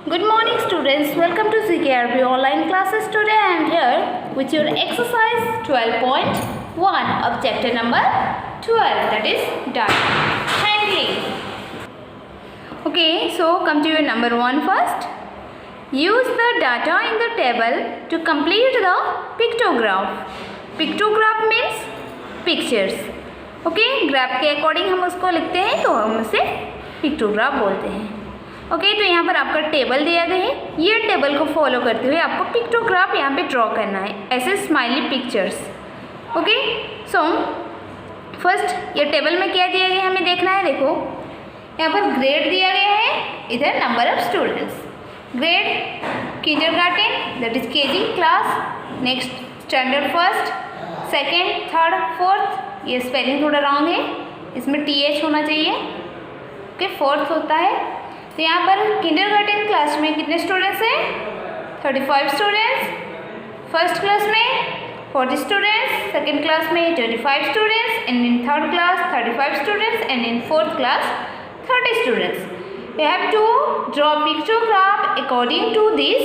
Good morning students, welcome to CKRB online classes. Today I am here with your exercise 12.1 of chapter number 12, that is data handling. Okay, so come to your number 1 first. Use the data in the table to complete the pictograph. Pictograph means pictures. Okay, graph के according हम उसको लिखते हैं तो हम उसे pictograph बोलते हैं. ओके तो यहाँ पर आपका टेबल दिया गया है, ये टेबल को फॉलो करते हुए आपको पिक्टोग्राफ यहाँ पे ड्रॉ करना है, ऐसे smiley pictures. Okay so first ये टेबल में क्या दिया गया है हमें देखना है. देखो यहाँ पर ग्रेड दिया गया है, इधर number of students. Grade kindergarten that is KG class, next standard first, second, third, fourth. ये स्पेलिंग थोड़ा रॉन्ग है, इसमें TH होना चाहिए. ओके फोर्थ होता है. तो यहाँ पर किंडरगार्टन क्लास में कितने स्टूडेंट्स हैं? 35 स्टूडेंट्स. फर्स्ट क्लास में 40 स्टूडेंट्स, सेकेंड क्लास में 25 students, and in third class 35 students, and in fourth class 30 students. You have to draw pictograph according to this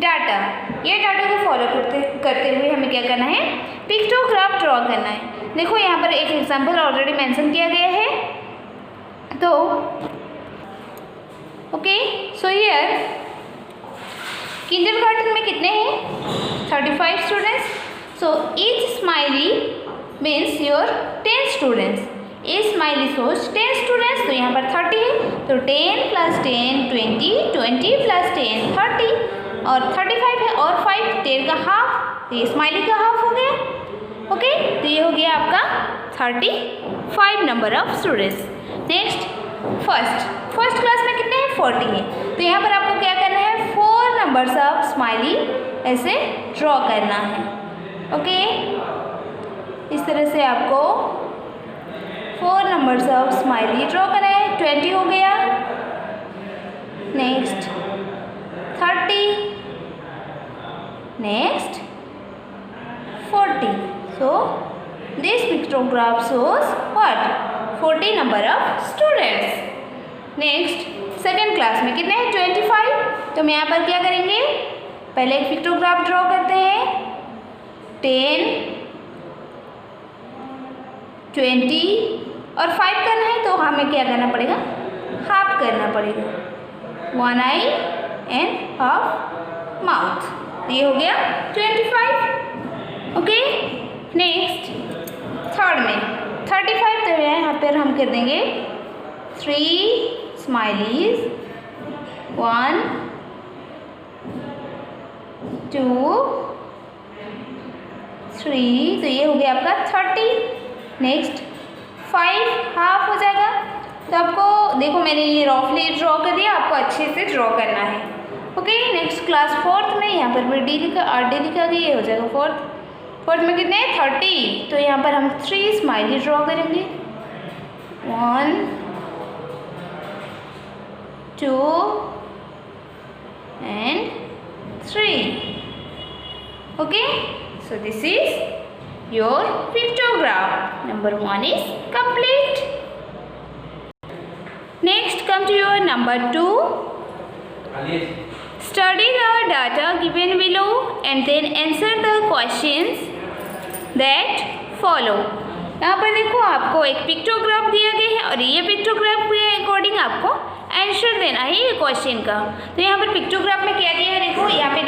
data. ये डाटा को फॉलो करते हुए हमें क्या करना है? पिक्टोग्राफ ड्रॉ करना है. देखो यहाँ पर एक एग्जाम्पल ऑलरेडी मेंशन किया गया है. तो ओके सो हियर किंडरगार्टन में कितने हैं? 35 students. So each smiley means your 10 students. A smiley सोच 10 स्टूडेंट्स, तो यहाँ पर 30 है. तो 10 + 10 20, 20 + 10 30, और 35 है और 5 10 का हाफ, तो ये स्माइली का हाफ हो गया. ओके तो ये हो गया आपका 35 number of students. Next first class में कितने हैं? 40 है. तो यहाँ पर आपको क्या करना है? 4 नंबर्स ऑफ स्माइली ऐसे ड्रॉ करना है. ओके इस तरह से आपको 4 नंबर्स ऑफ स्माइली ड्रॉ करना है. 20 हो गया. Next 30, next 40. So this pictograph shows what? 40 number of students. Next second class में कितने हैं? 25. तो हम यहाँ पर क्या करेंगे? पहले एक पिक्टोग्राफ ड्रॉ करते हैं. 10, 20 और 5 करना है, तो हमें क्या करना पड़ेगा? हाफ करना पड़ेगा. 1 आई एंड हाफ माउथ. ये हो गया 25. ओके नेक्स्ट थर्ड में 35, तो यहाँ पर हम कर देंगे 3 स्माइलीज. 1 2 3, तो ये हो गया आपका 30. नेक्स्ट 5 हाफ हो जाएगा. तो आपको देखो मैंने ये रफली ड्रॉ कर दिया, आपको अच्छे से ड्रॉ करना है. ओके नेक्स्ट क्लास फोर्थ में यहाँ पर डी लिखा गया, ये हो जाएगा फोर्थ में कितने हैं? 30. तो यहाँ पर हम 3 स्माइली ड्रॉ करेंगे. 1 2 and 3. Okay, so this is your pictograph. Number 1 is complete. Next come to your number 2. Study the data given below and then answer the questions that follow. यहाँ पर देखो आपको एक पिक्टोग्राफ दिया गया है और ये पिक्टोग्राफ के अकॉर्डिंग आपको आंसर देना है ये क्वेश्चन का. तो यहाँ पर पिक्टोग्राफ में क्या दिया है? देखो यहाँ पे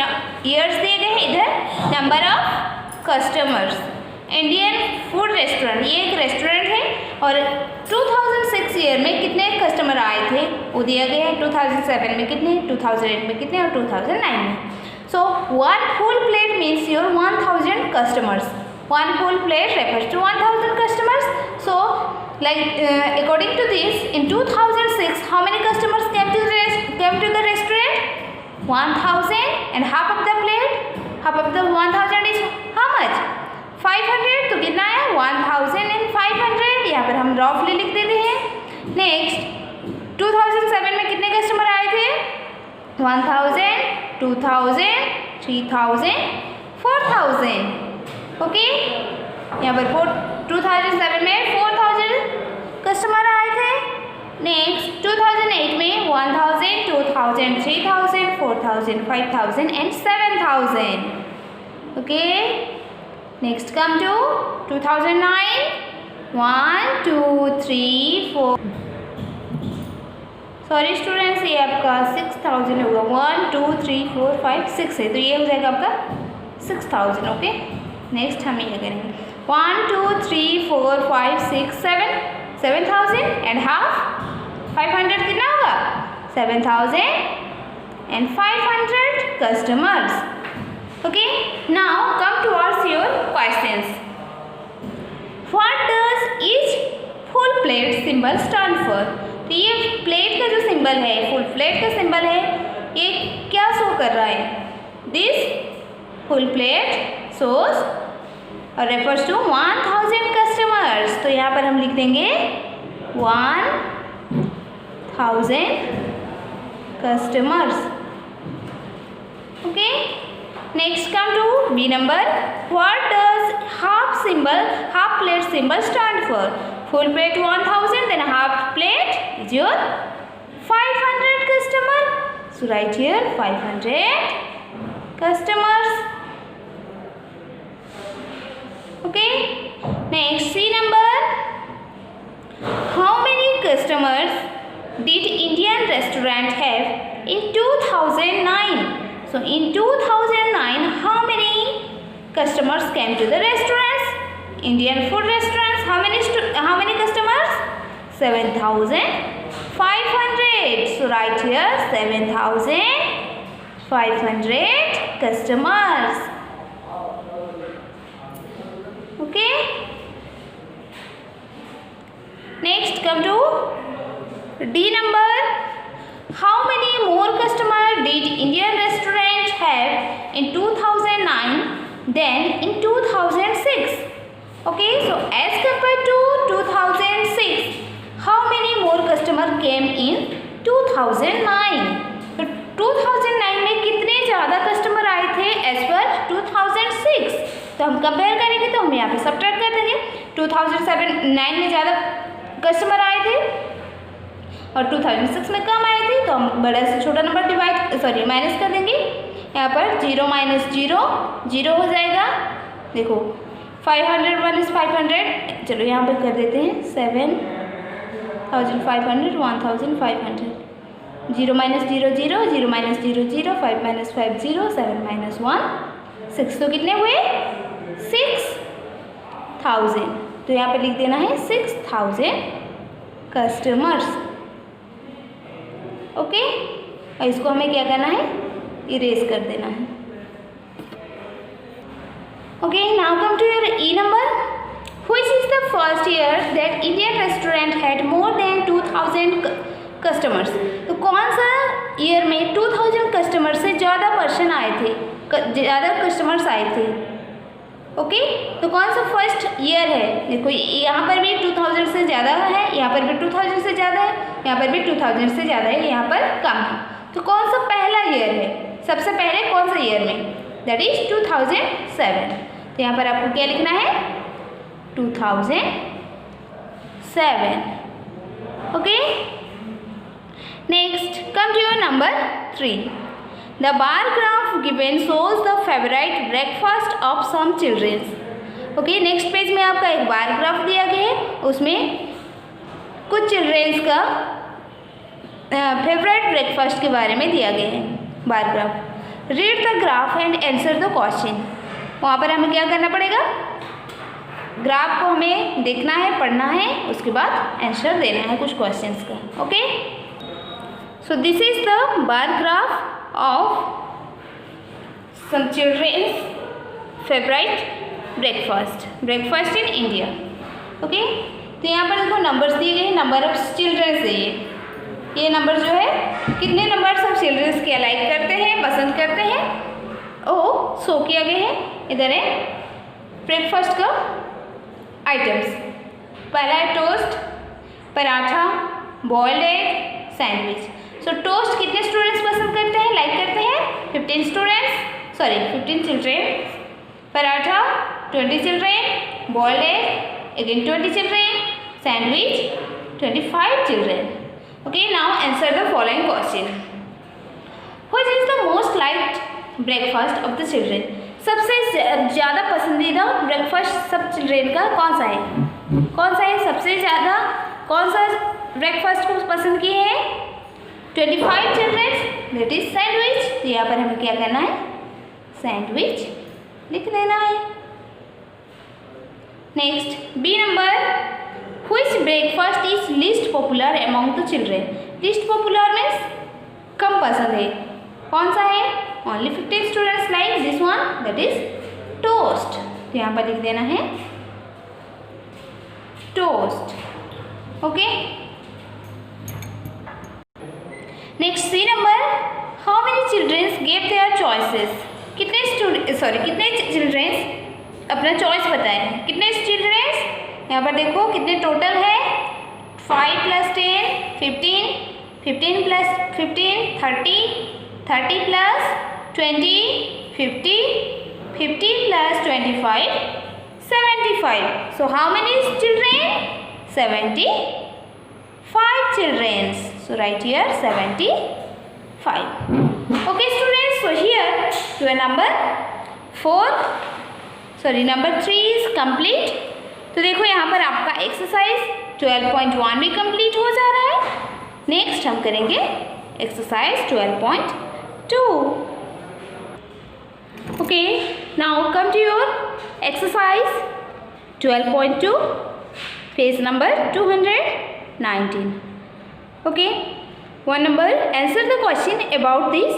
ईयर्स दिए गए हैं, इधर number of customers. Indian food restaurant, ये एक रेस्टोरेंट है और 2006 ईयर में कितने कस्टमर आए थे वो दिया गया है. 2007 में कितने, 2008 में कितने और 2009 में. सो 1 full plate means your 1000 customers. 1 full plate refers to 1000 customers. So, according to this, in 2006, how many customers came to the restaurant? 1000, and half of the plate, half of the 1000 is how much? 500. तो कितना है? 1000 and 500. यहाँ पर हम रफली लिख देते हैं. नेक्स्ट 2007 में कितने कस्टमर आए थे? 1000, 2000, 3000, 4000. ओके यहाँ पर 2007 में 4000 कस्टमर आए थे. नेक्स्ट 2008 में 1000, 2000, 3000, 4,000, 5,000 and 7,000. Okay. Next come to 2009. 1, 2, 3, 4. Sorry students, ये आपका 6,000 होगा. 1, 2, 3, 4, 5, 6 है, तो ये हो जाएगा आपका 6,000. ओके. नेक्स्ट हम ये करेंगे 1, 2, 3, 4, 5, 6, 7. 7,000 एंड हाफ 500 कितना होगा? 7,500 customers. Okay. Now come towards your questions. What does each full plate symbol stand for? तो ये प्लेट का जो सिंबल है, फुल प्लेट का सिंबल है, ये क्या शो कर रहा है? दिस फुल प्लेट शोज और रेफर्स टू 1000 कस्टमर्स. तो यहाँ पर हम लिख देंगे 1000 customers. Okay. Next come to B number. What does half plate symbol stand for? Full plate 1000, then half plate is your 500 customer. So write here 500 customers. Okay. Next C number. How many customers did Indian restaurant have in 2009? So in 2009, how many customers came to the restaurants? Indian food restaurants. How many customers? 7,500. So write here 7,500 customers. Okay. Next come to D number. How many more customers did Indian restaurant have in 2009 than in 2006? Okay, so as compared to 2006, how many more customers came in 2009? तो 2009 में कितने ज़्यादा customer आए थे as per 2006? तो हम compare करेंगे तो हम यहाँ पे सब्ट्रैक्ट कर देंगे. 2009 में ज़्यादा कस्टमर आए थे और 2006 में कम आए थे, तो हम बड़ा से छोटा नंबर माइनस कर देंगे. यहाँ पर 0 माइनस 0 0 हो जाएगा. देखो 500 1 is 500. चलो यहाँ पर कर देते हैं 7,500 1,500. 0 माइनस 0 0 0 माइनस 0 0 5 माइनस 5 0 7 माइनस 1 6. तो कितने हुए? 6,000. तो यहाँ पे लिख देना है 6,000 कस्टमर्स. ओके. और इसको हमें क्या करना है? इरेज कर देना है. Okay. Now come to your E number. Which is the first year that Indian restaurant had more than 2,000 customers? तो कौन सा ईयर में 2,000 कस्टमर से ज़्यादा पर्सन आए थे, ज़्यादा कस्टमर्स आए थे? ओके. तो कौन सा फर्स्ट ईयर है? देखो यहाँ पर भी 2000 से ज़्यादा है, यहाँ पर भी 2000 से ज़्यादा है, यहाँ पर भी 2000 से ज़्यादा है, यहाँ पर कम है. तो कौन सा पहला ईयर है? सबसे पहले कौन सा ईयर में? That is 2007. तो यहाँ पर आपको क्या लिखना है? 2007. Okay. Next come to your number 3. The bar graph given shows the favorite breakfast of some children. Okay, next page में आपका एक बार ग्राफ दिया गया है, उसमें कुछ चिल्ड्रेंस का फेवरेट ब्रेकफास्ट के बारे में दिया गया है. Bar graph. Read the graph and answer the question. वहाँ पर हमें क्या करना पड़ेगा? ग्राफ को हमें देखना है, पढ़ना है, उसके बाद आंसर देना है कुछ क्वेश्चंस का. Okay. So this is the bar graph of some children's favorite breakfast in India. Okay. तो यहाँ पर देखो नंबर्स दिए गए हैं, नंबर ऑफ चिल्ड्रंस है ये नंबर जो है, कितने नंबर्स ऑफ चिल्ड्रंस क्या लाइक करते हैं, पसंद करते हैं, वो शो किया गया है. इधर है ब्रेकफास्ट का आइटम्स. पहला है toast, paratha, boiled egg, sandwich. So toast कितने स्टूडेंट्स पसंद करते हैं, लाइक करते हैं? 15 children. Paratha 20 children, boiled egg again 20 children, sandwich 25 children. Okay. Now answer the following question. Which is the liked breakfast of the children. सबसे ज़्यादा पसंदीदा ब्रेकफास्ट सब चिल्ड्रेन का कौन सा है? कौन सा है सबसे ज़्यादा? कौन सा ब्रेकफास्ट को पसंद किए हैं? 25 चिल्ड्रेन, दैट इज सैंडविच। तो यहाँ पर हमें क्या करना है? सैंडविच लिख देना है। Next B number, Which breakfast is least popular among the children? Least popular means कम पसंद है। कौन सा है? Only 15 students like this one, that is toast। तो यहाँ पर लिख देना है toast। Okay. Next C number, How many children gave their choices? कितने चिल्ड्रेन अपना चॉइस बताएं? कितने चिल्ड्रेन? यहाँ पर देखो कितने टोटल है? 5 + 10 15, 15 + 15 30, 30 + 20 50, 50 + 25 75। So how many children? 75 children. So write here 75. Okay students, so here your number 3 is complete। तो देखो यहाँ पर आपका एक्सरसाइज 12.1 भी कंप्लीट हो जा रहा है। नेक्स्ट हम करेंगे exercise 12.2। Okay, now come to your exercise 12.2, page number 219। Okay, 1 number, answer the question about these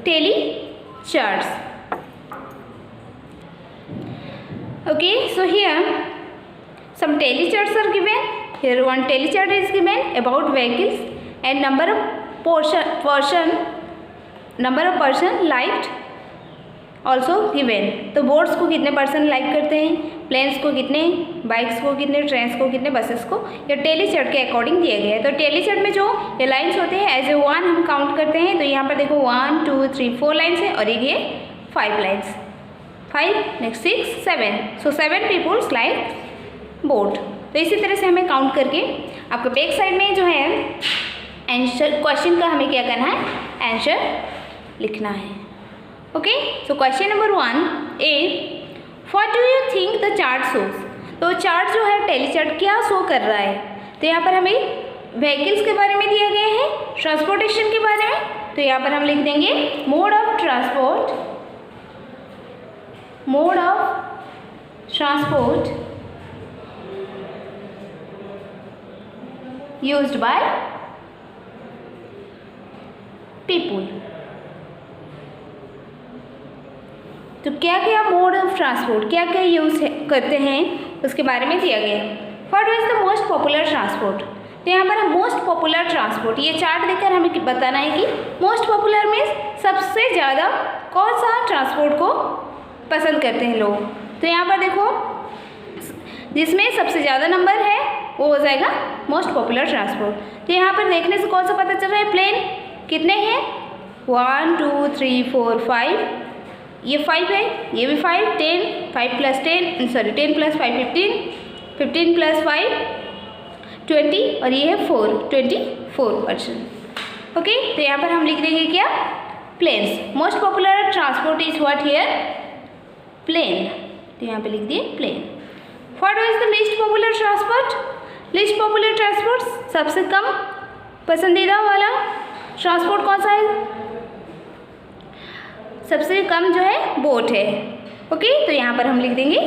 tally charts। Okay, so here some tally charts are given. Here one tally chart is given about vehicles and number of person liked also given। तो boats को कितने person like करते हैं, planes को कितने, bikes को कितने, trains को कितने, बसेस को, ये टेली चार्ट के अकॉर्डिंग दिए गए हैं। तो टेली चार्ट में जो ये लाइन्स होते हैं एज ए 1 हम काउंट करते हैं। तो यहाँ पर देखो 1 2 3 4 लाइन्स है और ये 5 लाइन्स, 5 नेक्स्ट 6 7। सो 7 पीपुल्स लाइक बोट। तो इसी तरह से हमें काउंट करके आपको बैक साइड में जो है आंसर क्वेश्चन का हमें क्या करना है, आंसर लिखना है। Okay, so question number 1 A, what do you think the chart shows. तो चार्ट जो है टेली चार्ट क्या शो कर रहा है? तो यहाँ पर हमें व्हीकल्स के बारे में दिया गया है, ट्रांसपोर्टेशन के बारे में। तो यहाँ पर हम लिख देंगे mode of transport used by people। तो क्या क्या मोड ऑफ ट्रांसपोर्ट क्या क्या यूज करते हैं उसके बारे में दिया गया है। What is the most popular transport. तो यहाँ पर हम मोस्ट पॉपुलर ट्रांसपोर्ट ये चार्ट देखकर हमें बताना है कि मोस्ट पॉपुलर में सबसे ज़्यादा कौन सा ट्रांसपोर्ट को पसंद करते हैं लोग। तो यहाँ पर देखो जिसमें सबसे ज़्यादा नंबर है वो हो जाएगा मोस्ट पॉपुलर ट्रांसपोर्ट। तो यहाँ पर देखने से कौन सा पता चल रहा है, प्लेन कितने हैं 1 2 3 4 5, ये 5 है, ये भी 5 10 5 + 10 सॉरी 10 + 5 15 15 + 5 20 और ये है 4 24%। ओके, तो यहाँ पर हम लिख देंगे क्या, planes. Most popular transport is what here, plane. तो यहाँ पे लिख दिए plane. What is the least popular transport. Least popular transport सबसे कम पसंदीदा वाला ट्रांसपोर्ट कौन सा है, सबसे कम जो है बोट है। ओके, तो यहाँ पर हम लिख देंगे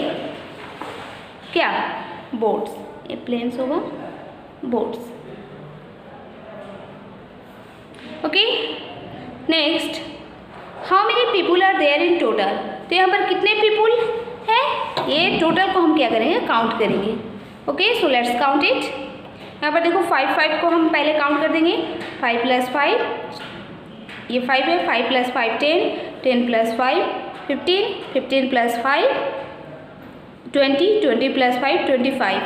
क्या, बोट्स। ये प्लेन्स होगा, boats. Okay, next how many people are there in total. तो यहाँ पर कितने पीपुल है, ये टोटल को हम क्या करेंगे, काउंट करेंगे। Okay, so let's count it. यहाँ पर देखो 5 को हम पहले काउंट कर देंगे, 5 + 5 ये 5 है, 5 + 5 10 10 + 5 15 15 + 5 20 20 + 5 25।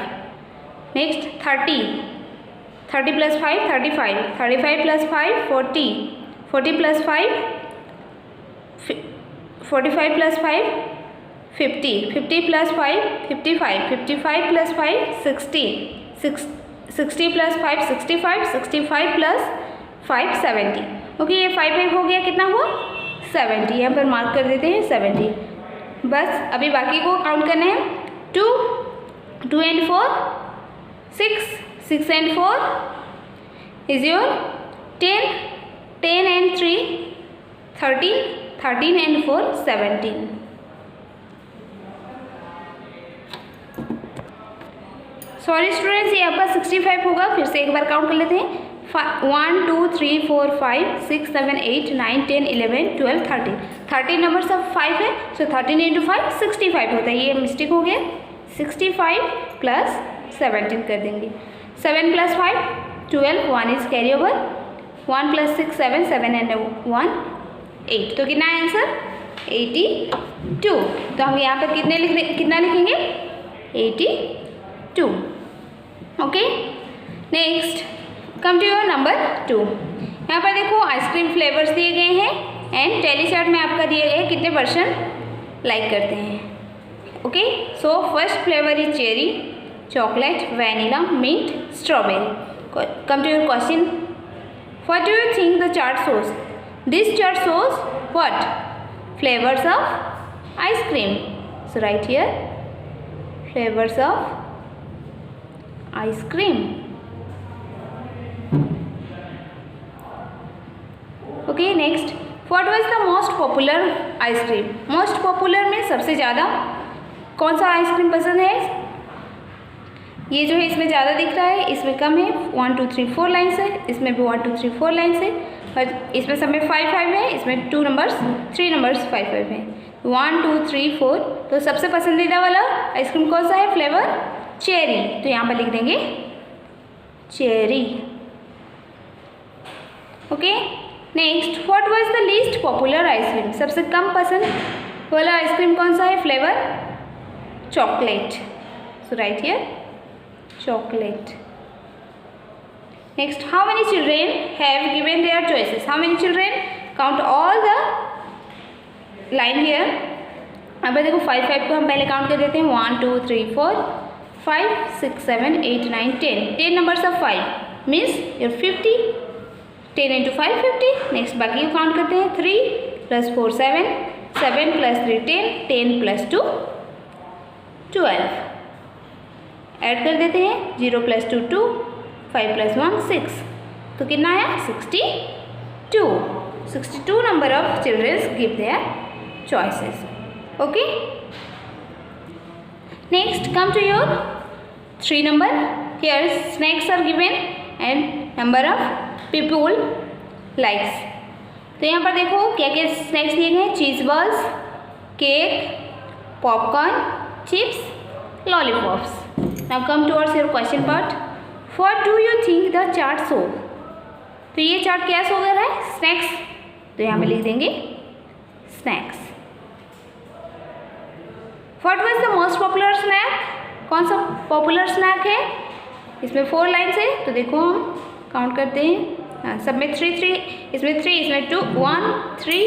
नेक्स्ट 30 30 + 5 35 35 + 5 40 40 + 5 45 + 5 50 50 + 5 55 55 + 5 60 60 + 5 65 65 + 5 70। ओके, ये 5 हो गया, कितना हुआ 70, यहाँ पर मार्क कर देते हैं 70। बस अभी बाकी को काउंट करना है। 2 and 4 6, 6 and 4 is your 10, 10 and 3 13, 13 and 4 17। Sorry students, ये आपका 65 होगा। फिर से एक बार काउंट कर लेते हैं। 1 2 3 4 5 6 7 8 9 10 11 12 13, 13 नंबर सब 5 है, सो 13 × 5 65 होता है। ये मिस्टेक हो गया। 65 + 17 कर देंगे। 7 + 5 12, 1 इज कैरी ओवर, 1 + 6 7, 7 and 1 8। तो कितना है आंसर? 82। तो हम यहाँ पर कितना लिखेंगे? 82। Okay, next come to your number 2। यहाँ पर देखो आइसक्रीम फ्लेवर्स दिए गए हैं एंड टेली चार्ट में आपका दिए गए कितने पर्सन लाइक करते हैं। Okay, so first flavour is cherry, chocolate, vanilla, mint, strawberry. Come to your question, what do you think the chart shows? This chart shows what? Flavours of ice cream. So right here flavours of ice cream. Okay, next, what was the most popular ice cream? Most popular में सबसे ज़्यादा कौन सा ice cream पसंद है? ये जो है इसमें ज़्यादा दिख रहा है, इसमें कम है। 1 2 3 4 लाइन्स है, इसमें भी 1 2 3 4 लाइन्स है, और इसमें सब में 5 5 है, इसमें 2 नंबर्स 3 नंबर्स 5 5 है। 1 2 3 4। तो सबसे पसंदीदा वाला आइसक्रीम कौन सा है? Flavour cherry. तो यहाँ पर लिख देंगे cherry. Okay, next, what was the least popular ice cream? सबसे कम पसंद वाला आइसक्रीम कौन सा है? Flavour chocolate. So right here chocolate. Next, how many children have given there choices? How many children? Count all the line here. अब देखो 5 5 को हम पहले काउंट कर देते हैं। 1 2 3 4 5 6 7 8 9 10, 10 numbers of 5 means your 50। 10 × 5 50। Next बाकी को काउंट करते हैं। 3 + 4 7, 7 + 3 10, 10 + 2 12। ऐड कर देते हैं। 0 + 2 2, 5 + 1 6। तो कितना है? 62। 62 number of childrens give their choices. Okay, next come to your 3 number. Here snacks are given and number of people likes. तो यहाँ पर देखो क्या क्या स्नैक्स दिए गए हैं। चीज़ balls, cake, popcorn, chips, lollipops. Now come towards your question part. What do you think the chart show? तो ये चार्ट क्या शो कर रहा है? स्नैक्स। तो यहाँ पे लिख देंगे snacks. What was the most popular snack? कौन सा पॉपुलर स्नैक है? इसमें 4 लाइन्स है, तो देखो हम काउंट करते हैं। हाँ, सब में 3 3, इसमें 3, इसमें 2 1 3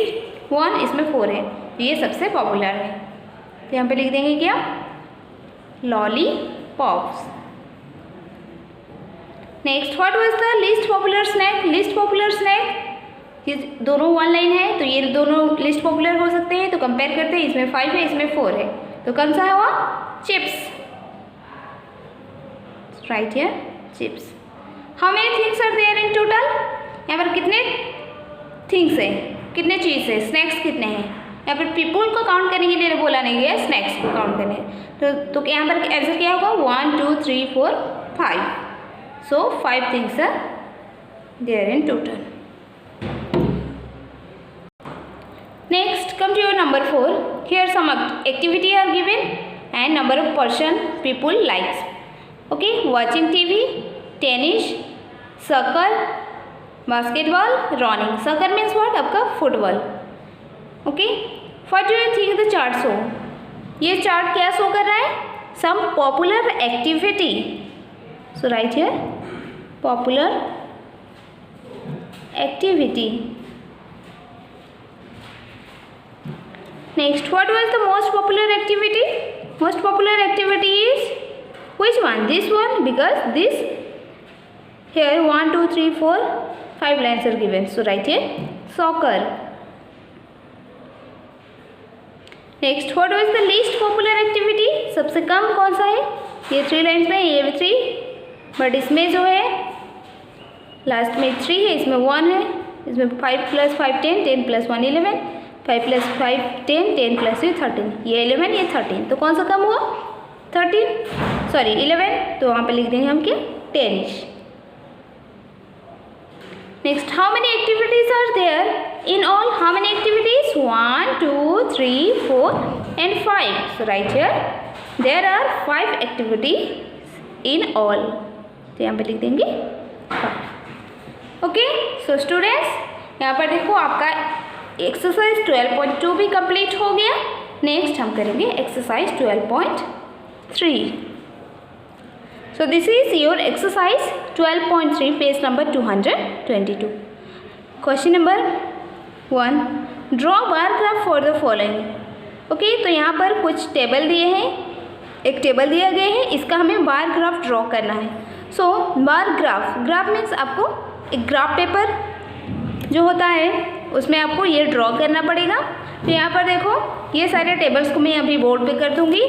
1, इसमें 4 है। ये सबसे पॉपुलर है, तो यहाँ पे लिख देंगे क्या? Lollipops. Next, what was the least popular snack? Least popular snack, ये दोनों 1 लाइन है, तो ये दोनों लिस्ट पॉपुलर हो सकते हैं। तो कंपेयर करते हैं, इसमें 5 है, इसमें 4 है, तो कौन सा है वो? Chips. Right here chips. How many things are there in total? यहाँ पर कितने थिंग्स है, कितने चीज़ है, स्नैक्स कितने हैं? यहाँ पर पीपल को काउंट करने के लिए बोला नहीं गया, स्नैक्स को काउंट करने। तो यहाँ पर आंसर क्या होगा? 1 2 3 4 5। So 5 things are there in total. Next, come to your number 4. Here some activity are given and number of person people likes. Okay, watching TV, tennis, soccer, basketball, running. Soccer means what? आपका football. Okay, what do you think the chart show? ये chart क्या show कर रहा है? Some popular activity. So right here, popular activity. Next, what was the most popular activity? Most popular activity is which one? This one, because this here 1 2 3 4 5 lines are given. So write here soccer. Next, what is the least popular activity? सबसे कम कौन सा है? ये 3 lines में, ये भी 3, but इसमें जो है लास्ट में 3 है, इसमें 1 है, इसमें 5 + 5 10, 10 + 1 11, 5 + 5 10, 10 + 3 13, ये 11 ये 13, तो कौन सा कम हुआ? 11, तो वहाँ पे लिख देंगे हम क्या? 10। Next, how many activities are there in all? How many activities? 1 2 3 4 and 5. So right here there are 5 activities in all. तो यहाँ पे लिख देंगे 5. ओके, सो स्टूडेंट्स यहाँ पर देखो आपका एक्सरसाइज 12.2 भी कंप्लीट हो गया. नेक्स्ट हम करेंगे exercise 12.3. So this is your exercise 12.3, page number 222. Question number 1. Draw bar graph for the following. Okay, तो यहाँ पर कुछ टेबल दिए हैं, एक टेबल दिया गया है, इसका हमें बार ग्राफ ड्रॉ करना है. सो बार ग्राफ मीन्स आपको एक ग्राफ पेपर जो होता है उसमें आपको ये ड्रॉ करना पड़ेगा. तो यहाँ पर देखो ये सारे टेबल्स को मैं अभी बोर्ड पे कर दूँगी,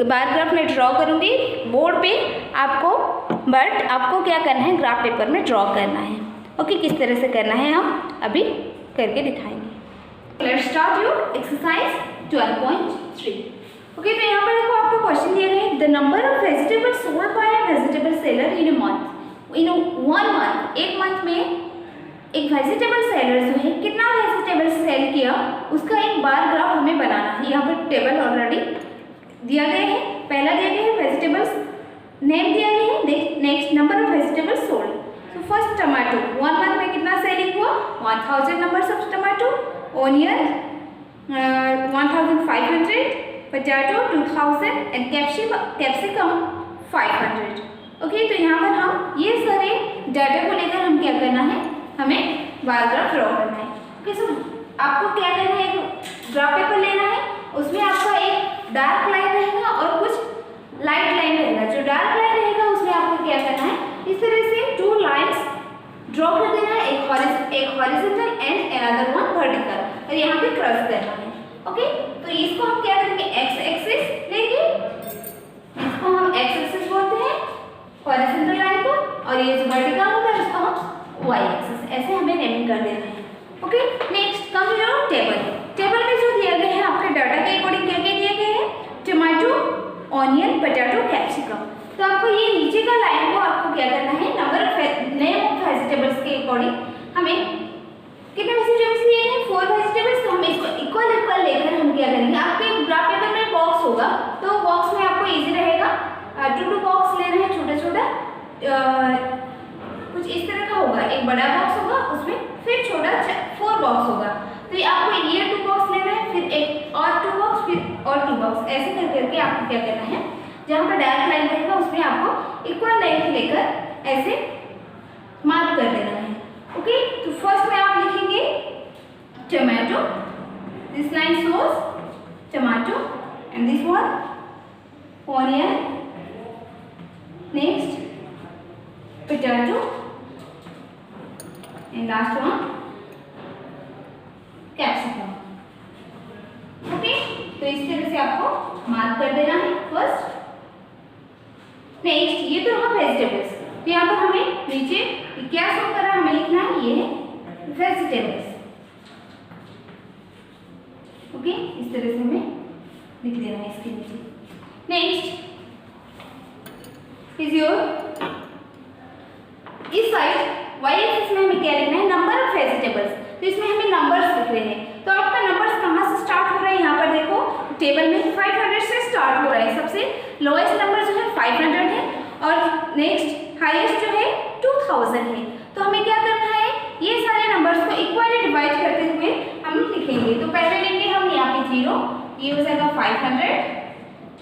बार ग्राफ में ड्रॉ करूँगी बोर्ड पे आपको, बट आपको क्या करना है? ग्राफ पेपर में ड्रॉ करना है. ओके, किस तरह से करना है हम अभी करके दिखाएंगे. Let's start your exercise 12.3. Okay, तो यहाँ पर देखो आपको क्वेश्चन दिया गया है, the number of vegetables sold by a vegetable seller in a month. In 1 month, एक मंथ में एक वेजिटेबल सेलर जो है कितना वेजिटेबल सेल किया उसका एक बार ग्राफ हमें बनाना है. यहाँ पर टेबल ऑलरेडी दिया गया है, पहला दिया गया है वेजिटेबल्स नेम दिया गया है. Next, number of vegetables sold. तो फर्स्ट टमाटो 1 मंथ में कितना सेलिंग हुआ? 1000 numbers of tomato. Onion 1500, potato 2000 and capsicum 500. Okay, तो यहाँ पर हम ये सारे डाटा को लेकर हम क्या करना है? हमें बार ग्राफ ड्रॉ करना है. ओके, सो आपको क्या करना है? एक ग्राफ पेपर लेना है, उसमें आपका एक डार्क लाइन रहेगा और कुछ लाइट लाइन रहेगा. जो डार्क लाइन रहेगा उसमें आपको क्या करना है? इस तरह से 2 लाइन्स ड्रॉ कर देना है, एक horizontal and another one vertical, और यहाँ पे क्रॉस करना है. ओके, तो इसको हम क्या करेंगे? एक्स एक्सिस लेंगे, इसको हम एक्स एक्सिस बोलते हैं हॉरिजॉन्टल लाइन को, और ये जो वर्टिकल होता है उसको हम वाई एक्सिस. ऐसे हमें नेमिंग कर देना है. Okay, next come to your table. Table में जो दिया गया है आपके डाटा के अकॉर्डिंग क्या क्या दिया गया है? Tomato, onion, potato, capsicum. तो आपको ये नीचे का लाइन को आपको क्या करना है? Number of name of vegetables के अकॉर्डिंग हमें कितने वेजिटेबल्स लिए हैं? 4 वेजिटेबल्स. तो हम इसको इक्वल लेकर हम क्या करेंगे? आपके ग्राफ पेपर में बॉक्स होगा, तो बॉक्स में आपको इजी रहेगा. 2 बॉक्स लेना है छोटा छोटा, कुछ इस तरह का होगा. एक बड़ा बॉक्स होगा, उसमें फिर छोटा 4 बॉक्स होगा. तो ये आपको ये 2 बॉक्स लेना है, फिर एक और 2 बॉक्स, फिर और 2 बॉक्स, ऐसे करके आपको क्या करना है? जहाँ पर डार्क लाइन रहेगा उसमें आपको इक्वल लेंथ लेकर ऐसे मार्क कर देना है. ओके, तो फर्स्ट में आप लिखेंगे tomato, this line shows tomato, and this one onion, next potato, and last one capsicum. Okay, तो इस तरह से आपको मार्क कर देना है फर्स्ट. नेक्स्ट, ये तो रहा वेजिटेबल्स. तो यहाँ पर हमें नीचे क्या शो कर रहा है? हमें लिखना है ये वेजिटेबल्स. ओके, इस तरह से हमें लिख देना है इसके नीचे. नेक्स्ट इज योर इस साइड वाई एक्सिस में हमें क्या लिखना है? Number of vegetables. तो इसमें हमें नंबर्स लिख रहे हैं. तो आपका नंबर्स कहाँ से स्टार्ट हो रहा है? यहाँ पर देखो टेबल में 500 से स्टार्ट हो रहा है. सबसे लोएस्ट नंबर जो है 500 है, और नेक्स्ट हाईएस्ट जो है 2000 है. तो हमें क्या करना है? ये सारे नंबर्स को इक्वली डिवाइड करते हुए हम लिखेंगे. तो पहले लेंगे हम यहाँ पे 0, ये हो जाएगा 500.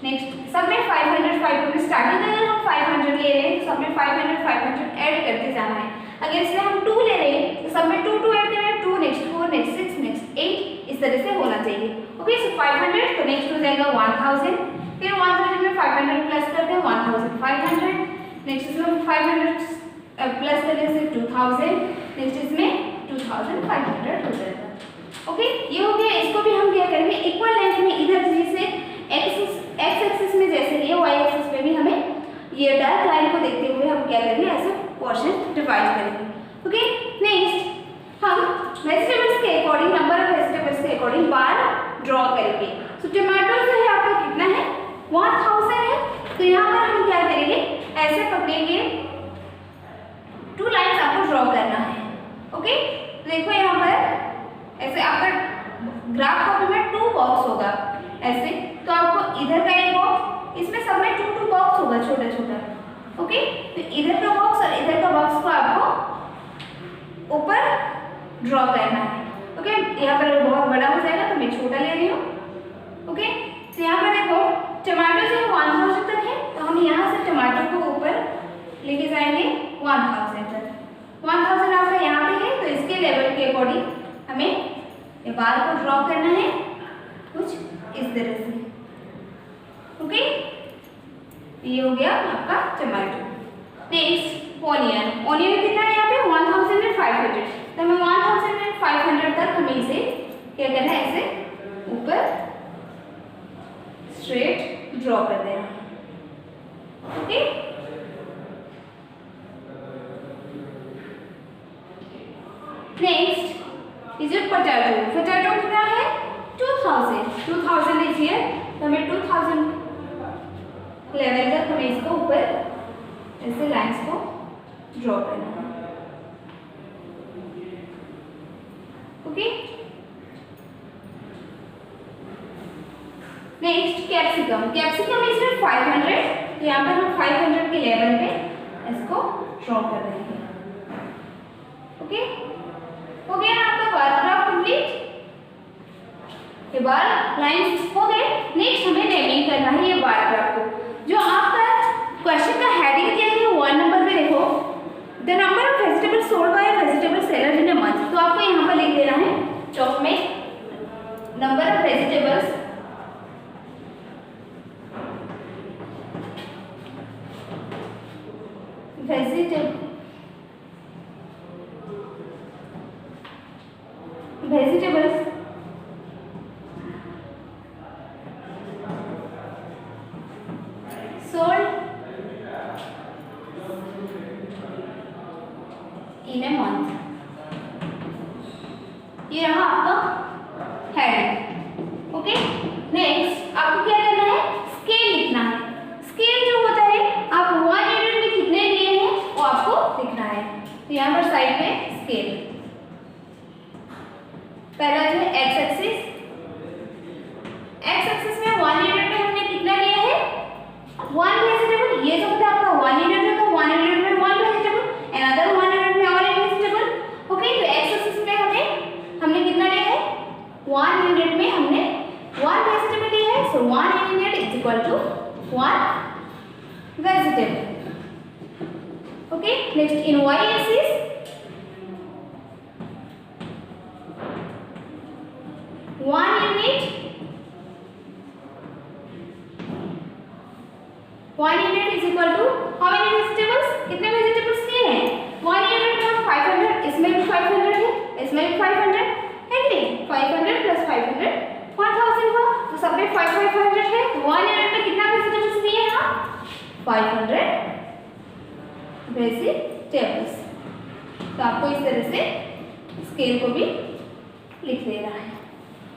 नेक्स्ट सब में 500 स्टार्टिंग अगर हम 500 ले रहे हैं तो सब में 500 ऐड करते जाना है. अगर इसमें हम 2 ले रहे हैं तो सब में 2 ऐड कर रहे हैं. 2 नेक्स्ट 4 नेक्स्ट 6 नेक्स्ट 8, इस तरह से होना चाहिए. ओके, सो 500, तो नेक्स्ट हो जाएगा 1000, फिर 1000 में 500 प्लस करते हैं 1500. नेक्स्ट इसमें 500 प्लस करने से 2000, नेक्स्ट इसमें 2500 हो जाएगा. ओके, ये हो गया. इसको भी हम क्या करेंगे? इक्वल लेंथ में इधर अकॉर्डिंग बार ड्रॉ करके। सो टमाटो जो है आपका कितना है 1000 है, तो यहाँ पर हम क्या करेंगे ऐसे पकड़ेंगे, 2 लाइन्स आपको ड्रॉ करना है। ओके, देखो यहाँ पर ऐसे आपका ग्राफ कॉपी में 2 बॉक्स होगा ऐसे, तो आपको इधर का एक बॉक्स, इसमें सब में 2 बॉक्स होगा छोटा छोटा। ओके, तो इधर का बॉक्स और इधर का बॉक्स को आपको ऊपर ड्रॉ करना है। ओके, यहाँ पर बहुत बड़ा हो जाएगा तो मैं छोटा ले रही हूँ। ओके, तो यहाँ पर देखो टमाटो से 1000 तक है, तो हम यहाँ से टमाटो को ऊपर लेके जाएंगे 1000 तक। 1000 आपका यहाँ पे है, तो इसके लेवल के अकॉर्डिंग हमें ये बार को ड्रॉ करना है कुछ इस तरह से। ओके, ये हो गया आपका टमाटो। नेक्स्ट ऑनियन, ऑनियन कितना है यहाँ पे 1500, तो हमें 1500 तक हमें इसे क्या करना है, ऐसे ऊपर स्ट्रेट ड्रॉ कर देना। Okay, next is potato. Potato कितना है 2000 लीजिए, तो हमें 2000 लेवल तक हमें इसको ऊपर ऐसे लाइंस को ड्रॉ करना है। Okay, next capsicum. कैप्सिकम इसमें 500, तो यहाँ पर हम 500 के लेवल पे इसको ड्रॉ कर रहे हैं। ओके, हो गया आपका बार ग्राफ कंप्लीट। ये बार लाइंस हो गए। नेक्स्ट हमें नेमिंग करना है ये बार ग्राफ को। जो आपका क्वेश्चन का हेडिंग दिया है 1 नंबर पे देखो, the number of vegetables sold by vegetable seller in a month. तो आपको यहाँ पर लिख देना है चौक में number of vegetables sold in a month। ये रहा आपका हेडिंग। ओके, नेक्स्ट आपको क्या करना है, स्केल लिखना है। स्केल जो होता है आप 1 यूनिट में कितने लिए हैं वो आपको लिखना है। तो यहाँ पर साइड में स्केल, पहला जो है एक्स एक्सिस में 1 यूनिट में हमने कितना लिया है 1 वेजिटेबल। ये जो होता है आपका 1 यूनिट है, तो 1 यूनिट में 1 वेजिटेबल, अनदर 1 यूनिट में और 1 वेजिटेबल। ओके, तो एक्स एक्सिस में हमने कितना लिया है 1 यूनिट में हमने 1 वेजिटेबल लिया है, so 1 unit is equal to 1 vegetable. Okay, next in Y axis 1 unit 1 unit is equal to how many vegetables, कितने वेजिटेबल्स लिए हैं 1 यूनिट में 500, इसमें भी 500 है, इसमें भी 500 है कि नहीं, 500 प्लस 500 1000 हुआ, तो सब में 500 है, तो 1 यूनिट में कितना वेजिटेबल्स लिए हैं 500 वेजिटेबल्स। तो आपको इस तरह से स्केल को भी लिख देना है।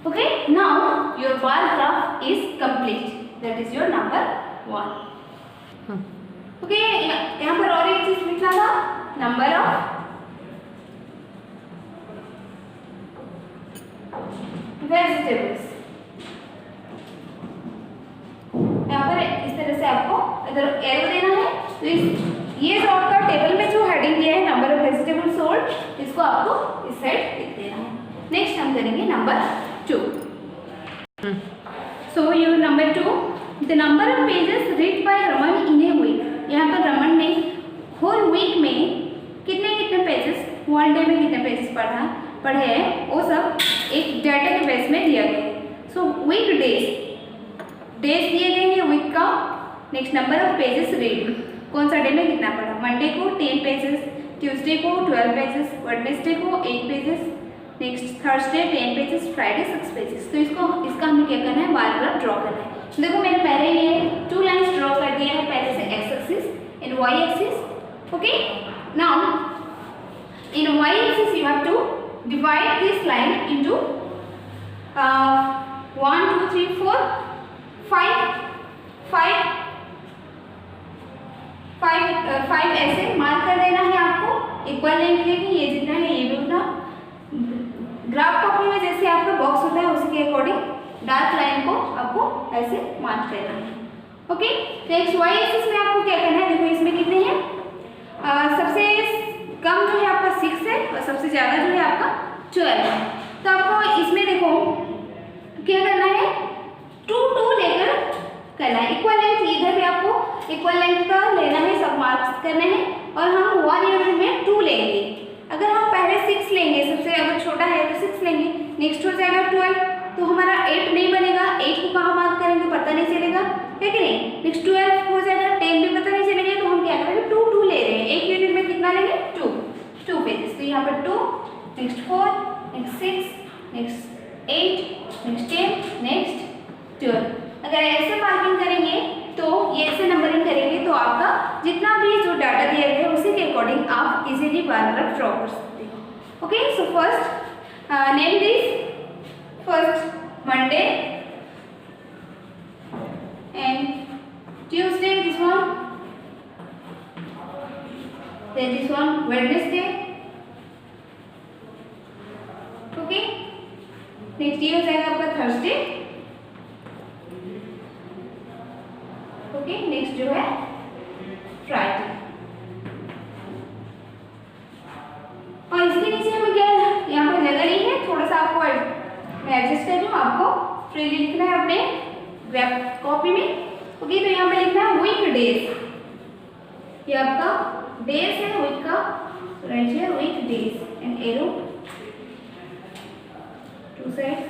Okay, now your bar graph is complete, that is your number 1। Okay, यहाँ पर और एक चीज लिखना था, नंबर ऑफ वेजिटेबल्स। यहाँ पर इस तरह से आपको इधर एरो देना है। तो ये जो आपका टेबल में जो हेडिंग दिया है नंबर ऑफ वेजिटेबल सोल्ड, इसको आपको इस साइड लिख देना है। नेक्स्ट हम करेंगे number 2। So your number 2, the number of pages read by Raman in a week. यहाँ पर रमन ने होल वीक में कितने पेजेस, 1 डे में कितने पेजेस पढ़े हैं, वो सब एक डाटा के बेस में दिया गया है। सो वीक डेज दिए गए हैं वीक का। Next number of pages read, कौन सा डे में कितना पढ़ा, मंडे को 10 पेजेस, ट्यूसडे को 12 पेजेस, वेडनेसडे को 8 pages, next Thursday 10 pages, Friday 6 pages. तो इसका हमें क्या करना है, बार ग्राफ ड्रॉ करना है। देखो मैंने पहले ये 2 लाइन्स ड्रॉ कर दिया है, पहले से X axis and Y axis. Okay, now in Y axis you have to divide this line into 3 4 5 5 ऐसे मार्क कर देना है आपको। इक्वल लेंथ लेके ये जितना है ये भी उतना। ग्राफ कॉपी में जैसे आपका बॉक्स होता है उसी के अकॉर्डिंग डार्क लाइन को आपको ऐसे मार्क करना है। ओके, नेक्स्ट वाई एक्सिस में आपको क्या करना है, देखो इसमें कितने हैं, सबसे कम जो है आपका 6 है और सबसे ज़्यादा जो है आपका 12 है। तो आपको इसमें देखो क्या करना है, 2 2 लेकर करना है। इक्वल लेंथ इधर भी आपको इक्वल लेंथ का लेना है, सब मार्क्स करने हैं और हम 1 यूनिट में 2 लेंगे। अगर हम पहले 6 लेंगे, सबसे अगर छोटा है तो 6 लेंगे, नेक्स्ट हो जाएगा 12, तो हमारा 8 नहीं बनेगा। 8 को कहाँ मार्क करेंगे पता नहीं चलेगा, है कि नहीं। नेक्स्ट 12 हो जाएगा, 10 भी पता नहीं चलेगा। तो हम क्या करेंगे, 2 2 ले रहे हैं। एक यूनिट में कितना लेंगे, 2 पेजेस। तो यहाँ पर 2, next 4, next 6, next 8, next 10, next 12। अगर ऐसे मार्किंग करेंगे तो ये ऐसे नंबरिंग करेंगे तो आपका जितना भी जो डाटा दिया गया है उसी के अकॉर्डिंग आप इजीली बार ग्राफ ड्रॉ कर सकते हो। Okay, so first name this, first Monday and Tuesday, this one, then this one Wednesday, okay. Next ये हो जाएगा आपका थर्सडे, ओके। नेक्स्ट जो है फ्राइडे। और इसके नीचे हमें क्या यहाँ पर लगा नहीं है, थोड़ा सा आपको मैं एडजस्ट कर दूँ, आपको फ्रीली लिखना है अपने ग्राफ कॉपी में। ओके, तो यहाँ पे लिखना है वीक डेज, ये आपका डेज है वीक का, right here week days and arrow 2 sides.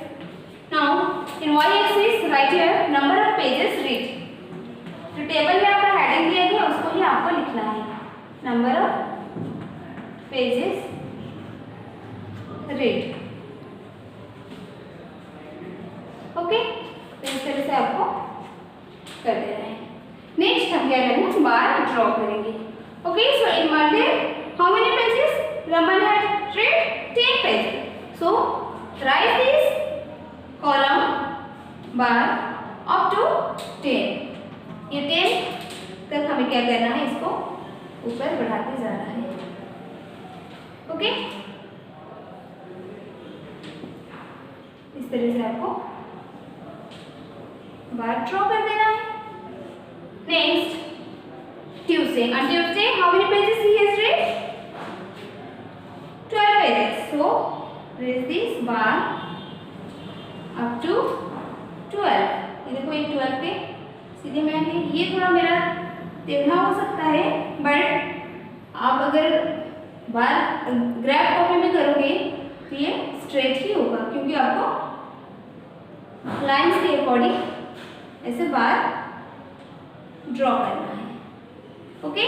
Now in y axis right here number of pages read. जो टेबल में आपका हेडिंग दिया गया उसको ही आपको लिखना है, number of pages read. Okay, तो इस तरह से आपको कर देना है। नेक्स्ट हम क्या करेंगे, बार ड्रॉ करेंगे। Okay, so in Monday how many pages, Raman had read 10 pages. So write this column bar up to 10. ये 10 तक हमें क्या करना है, इसको ऊपर बढ़ाते जाना है। ओके, इस तरह से आपको बार ड्रॉ कर देना है। Next Tuesday, on Tuesday how many pages he has read, 12 pages. So raise this bar up to 12. ये देखो ये 12 पे सीधे मैंने, ये थोड़ा मेरा टेढ़ा हो सकता है, बट आप अगर बार ग्राफ कॉपी में करोगे तो ये स्ट्रेट ही होगा, क्योंकि आपको लाइंस के अकॉर्डिंग ऐसे बार ड्रॉ करना है। Okay,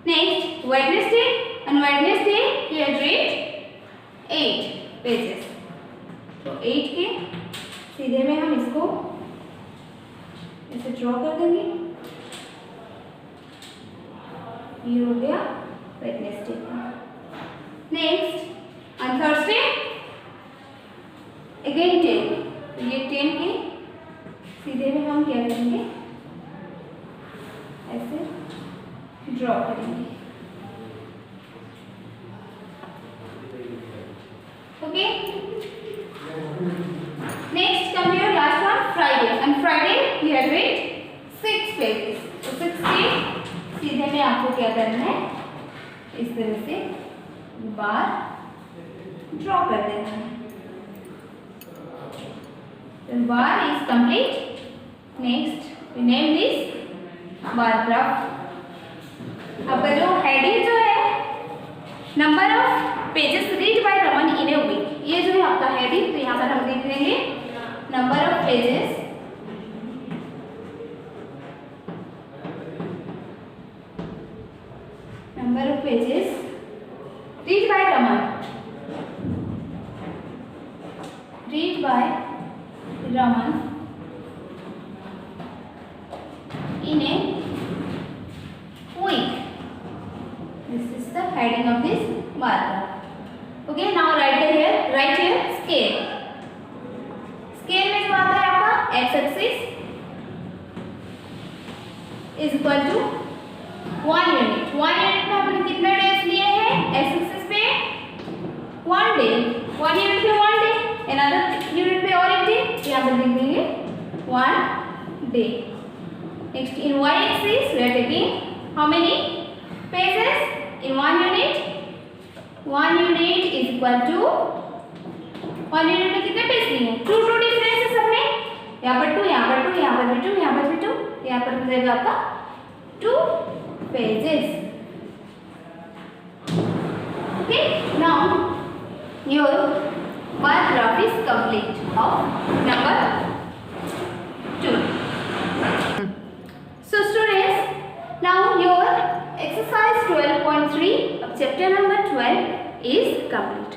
next Wednesday, on Wednesday you have read 8 pages. तो 8 के सीधे में हम इसको ऐसे ड्रॉ कर देंगे, ये हो गया वेडनेसडे का। नेक्स्ट ऑन थर्सडे अगेन 10, तो ये 10 के सीधे में हम क्या करेंगे, ऐसे ड्रॉ करेंगे। Okay, next come here last one Friday, on Friday you have read 6 pages. तो 6 के सीधे में आपको क्या करना है, इस तरह से बार ड्रॉ कर देना है। The bar is complete. Next we name this bar graph. आपका जो हेडिंग जो है, number of pages read by Raman in a week, ये जो है आपका हेडिंग। तो यहाँ पर हम देख लेंगे number of pages read by Raman, read by Raman in a week. This is the heading of this bar graph. Okay, now write here scale. Scale में जो आता है आपका X axis is equal to 1 unit. 1 unit में आपने कितने days लिए हैं? एक्स एक्सिस पे 1 डे, 1 यूनिट पे 1 डे, अनदर यूनिट पे और 1 डे, यहाँ पर लिख देंगे 1 day. Next in y axis we are taking how many pages in 1 unit? 1 unit is equal to 1 unit में कितने पेज लिए? 2 डिफरेंस है सब में, यहाँ पर 2, यहाँ पर 2, यहाँ पर भी 2, यहाँ पर भी 2, यहाँ पर हो जाएगा आपका 2 pages. Okay, now your bar graph is complete of number 2. So students, now your exercise 12.3 of chapter number 12 is complete.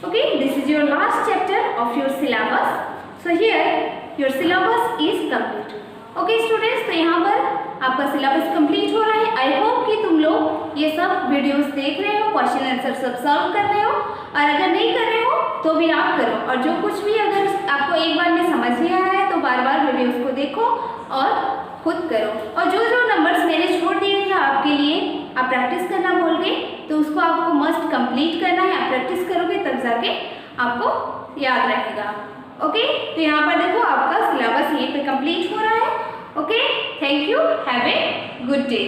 Okay, this is your last chapter of your syllabus. So here your syllabus is complete. Okay students, तो यहाँ पर आपका syllabus complete हो रहा है। I hope कि तुम लोग ये सब वीडियोस देख रहे हो, क्वेश्चन आंसर सब सॉल्व कर रहे हो, और अगर नहीं कर रहे हो तो भी आप करो, और जो कुछ भी अगर आपको एक बार में समझ नहीं आ रहा है तो बार बार वीडियोस को देखो और खुद करो। और जो जो नंबर्स मैंने छोड़ दिए थे आपके लिए, आप प्रैक्टिस करना भूल गए तो उसको आपको मस्ट कंप्लीट करना है। आप प्रैक्टिस करोगे तब जाके आपको याद रहेगा। ओके, तो यहाँ पर देखो आपका सिलेबस यहीं पे कंप्लीट हो रहा है। Okay, thank you, have a good day.